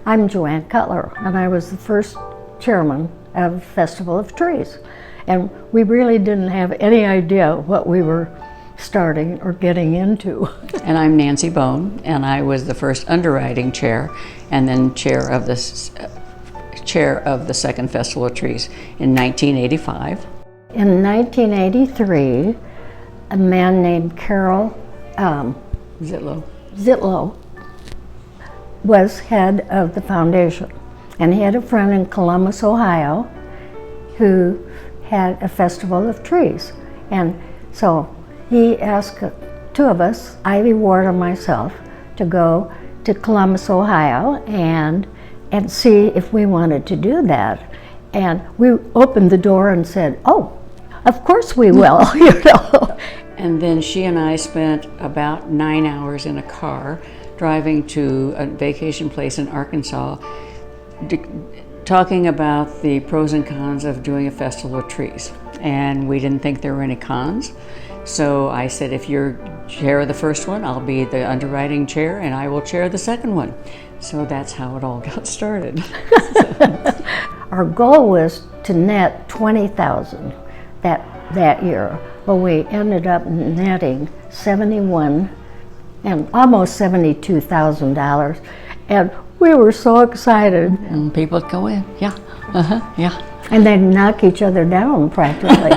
I'm Joanne Cutler, and I was the first chairman of Festival of Trees. And we really didn't have any idea what we were starting or getting into. And I'm Nancy Bone, and I was the first underwriting chair and then chair of the second Festival of Trees in 1985. In 1983, a man named Carol Zitlow was head of the foundation. And he had a friend in Columbus, Ohio, who had a Festival of Trees. And so he asked two of us, Ivy Ward and myself, to go to Columbus, Ohio and see if we wanted to do that. And we opened the door and said, oh, of course we will, you know. And then she and I spent about 9 hours in a car driving to a vacation place in Arkansas, talking about the pros and cons of doing a Festival of Trees. And we didn't think there were any cons. So I said, if you're chair of the first one, I'll be the underwriting chair and I will chair the second one. So that's how it all got started. Our goal was to net $20,000 that year. Well, we ended up netting $71,000 and almost $72,000. And we were so excited. And people would go in, yeah, yeah. And they'd knock each other down practically.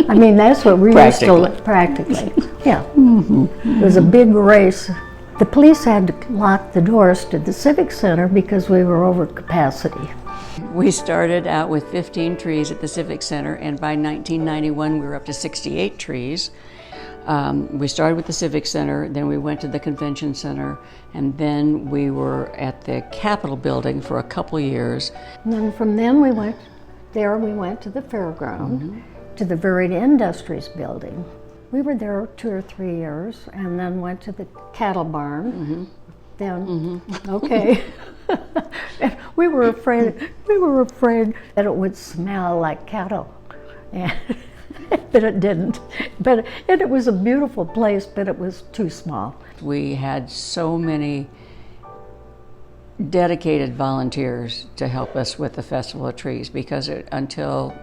I mean, that's what we used to practically. Yeah. Mm-hmm. It was a big race. The police had to lock the doors to the Civic Center because we were over capacity. We started out with 15 trees at the Civic Center, and by 1991 we were up to 68 trees. We started with the Civic Center, then we went to the Convention Center, and then we were at the Capitol building for a couple years. And then from then we went to the fairground, to the Varied Industries building. We were there 2 or 3 years, and then went to the cattle barn. Then, okay. we were afraid that it would smell like cattle. But it didn't. But it was a beautiful place, but it was too small. We had so many dedicated volunteers to help us with the Festival of Trees because until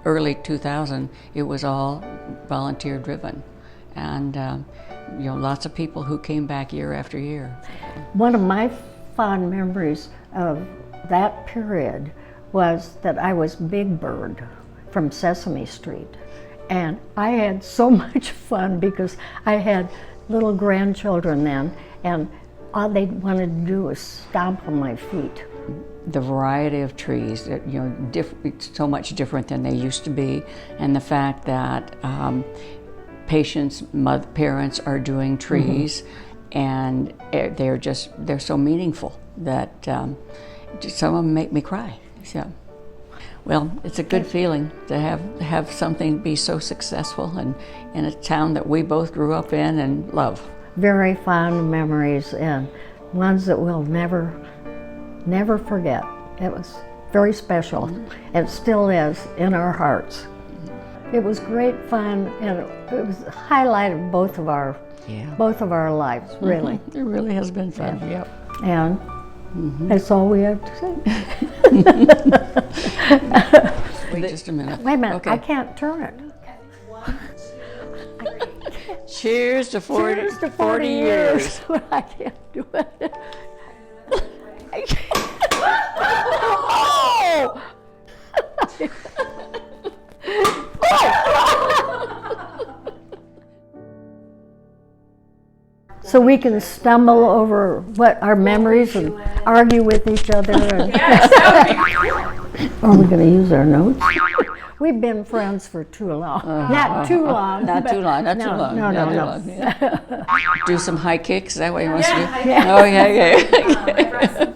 early 2000, it was all volunteer driven. And lots of people who came back year after year. One of my fond memories of that period was that I was Big Bird from Sesame Street. And I had so much fun because I had little grandchildren then, and all they wanted to do was stomp on my feet. The variety of trees, so much different than they used to be, and the fact that parents are doing trees, and they're so meaningful that some of them make me cry. So, well, it's a good feeling to have something be so successful and in a town that we both grew up in and love. Very fond memories and ones that we'll never forget. It was very special. It still is in our hearts. It was great fun, and it was the highlight of both of our lives, really. It really has been fun. Yeah. Yep. And that's all we have to say. Wait just a minute. Wait a minute, okay. I can't turn it. Cheers to 40 years. I can't do it. So we can stumble over what our memories and argue with each other. And are we going to use our notes? We've been friends for too long. Not too long. Not too long. No. Do some high kicks. Is that what you want to do? Yeah. Oh, yeah.